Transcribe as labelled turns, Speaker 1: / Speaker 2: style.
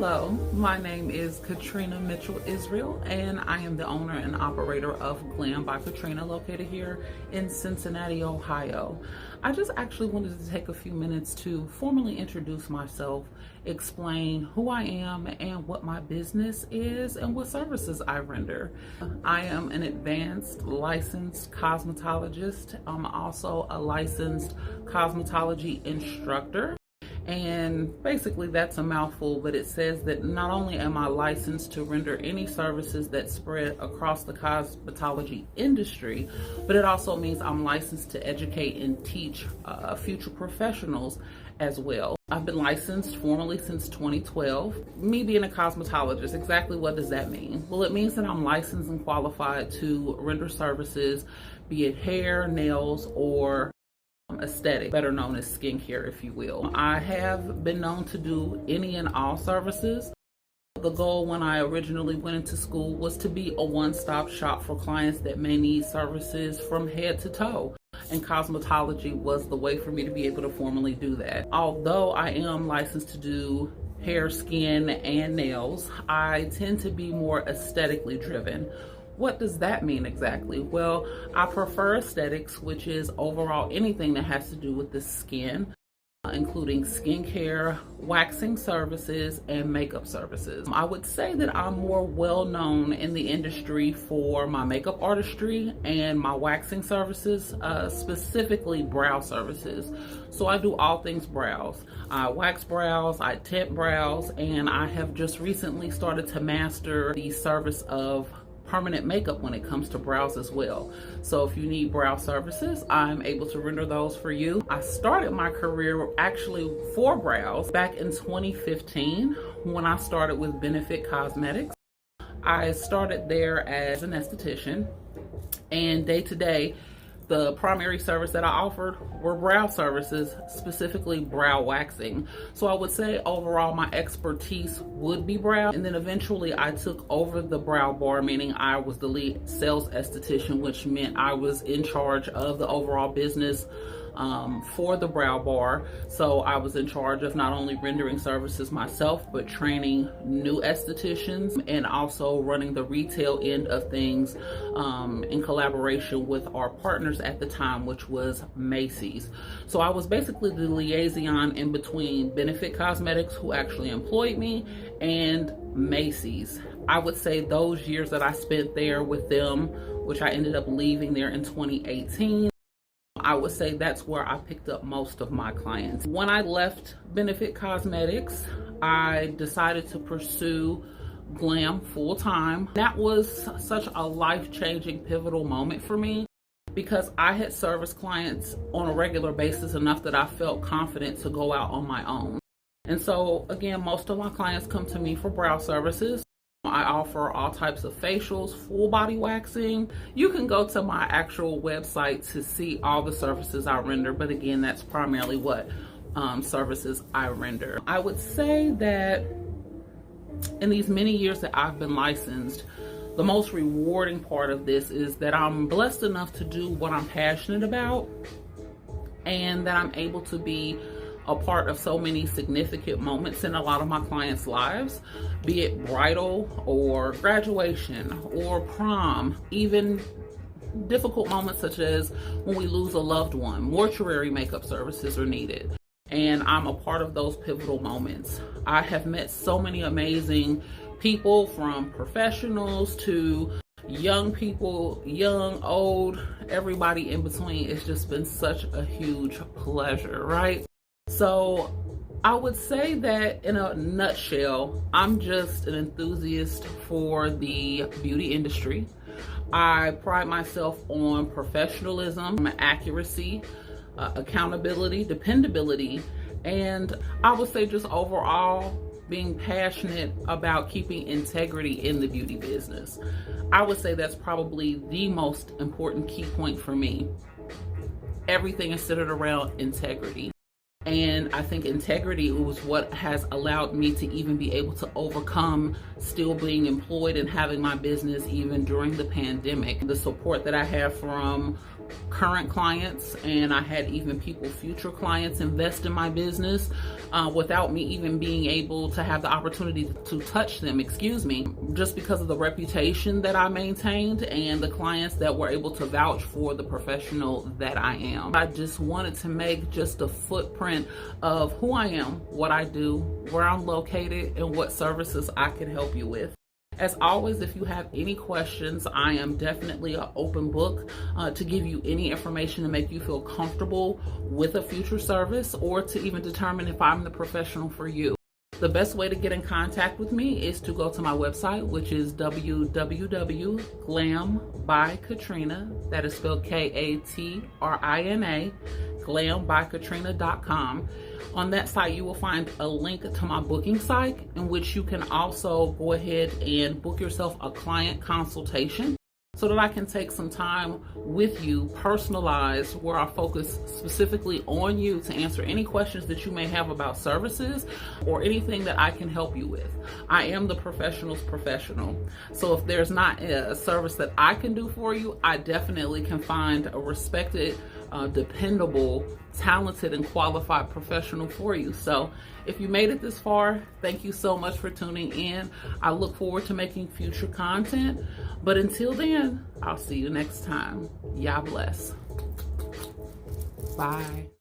Speaker 1: Hello, my name is Katrina Mitchell Israel, and I am the owner and operator of GLAM by Katrina, located here in Cincinnati, Ohio. I just actually wanted to take a few minutes to formally introduce myself, explain who I am and what my business is and what services I render. I am an advanced licensed cosmetologist. I'm also a licensed cosmetology instructor. And basically that's a mouthful, but it says that not only am I licensed to render any services that spread across the cosmetology industry, but it also means I'm licensed to educate and teach future professionals as well. I've been licensed formally since 2012. Me being a cosmetologist, exactly what does that mean? Well, it means that I'm licensed and qualified to render services, be it hair, nails, or aesthetic, better known as skincare, if you will. I have been known to do any and all services. The goal when I originally went into school was to be a one-stop shop for clients that may need services from head to toe. And cosmetology was the way for me to be able to formally do that. Although I am licensed to do hair, skin, and nails, I tend to be more aesthetically driven. What does that mean exactly? Well, I prefer aesthetics, which is overall anything that has to do with the skin, including skincare, waxing services, and makeup services. I would say that I'm more well known in the industry for my makeup artistry and my waxing services, specifically brow services. So I do all things brows. I wax brows, I tint brows, and I have just recently started to master the service of permanent makeup when it comes to brows as well. So if you need brow services, I'm able to render those for you. I started my career actually for brows back in 2015 when I started with Benefit Cosmetics. I started there as an esthetician, and day to day, the primary service that I offered were brow services, specifically brow waxing. So I would say overall my expertise would be brow. And then eventually I took over the brow bar, meaning I was the lead sales esthetician, which meant I was in charge of the overall business for the brow bar. So I was in charge of not only rendering services myself, but training new estheticians and also running the retail end of things in collaboration with our partners at the time, which was Macy's. So I was basically the liaison in between Benefit Cosmetics, who actually employed me, and Macy's. I would say those years that I spent there with them, which I ended up leaving there in 2018, I would say that's where I picked up most of my clients. When I left Benefit Cosmetics, I decided to pursue GLAM full time. That was such a life-changing, pivotal moment for me because I had serviced clients on a regular basis enough that I felt confident to go out on my own. And so again, most of my clients come to me for brow services. I offer all types of facials, full body waxing. You can go to my actual website to see all the services I render, but again, that's primarily what services I render. I would say that in these many years that I've been licensed, the most rewarding part of this is that I'm blessed enough to do what I'm passionate about, and that I'm able to be a part of so many significant moments in a lot of my clients' lives, be it bridal or graduation or prom, even difficult moments such as when we lose a loved one. Mortuary makeup services are needed, and I'm a part of those pivotal moments. I have met so many amazing people, from professionals to young people, young, old, everybody in between. It's just been such a huge pleasure, right? So I would say that in a nutshell, I'm just an enthusiast for the beauty industry. I pride myself on professionalism, accuracy, accountability, dependability, and I would say just overall being passionate about keeping integrity in the beauty business. I would say that's probably the most important key point for me. Everything is centered around integrity. And I think integrity was what has allowed me to even be able to overcome still being employed and having my business even during the pandemic. The support that I have from current clients, and I had even future clients invest in my business without me even being able to have the opportunity to touch them, just because of the reputation that I maintained and the clients that were able to vouch for the professional that I am. I just wanted to make just a footprint of who I am, what I do, where I'm located, and what services I can help you with. As always, if you have any questions, I am definitely an open book to give you any information to make you feel comfortable with a future service, or to even determine if I'm the professional for you. The best way to get in contact with me is to go to my website, which is www.glambykatrina, that is spelled Katrina, glambykatrina.com. On that site, you will find a link to my booking site, in which you can also go ahead and book yourself a client consultation, so that I can take some time with you, personalized, where I focus specifically on you to answer any questions that you may have about services or anything that I can help you with. I am the professional's professional. So if there's not a service that I can do for you, I definitely can find a respected, dependable, talented, and qualified professional for you. So if you made it this far, thank you so much for tuning in. I look forward to making future content. But until then, I'll see you next time. Y'all bless. Bye.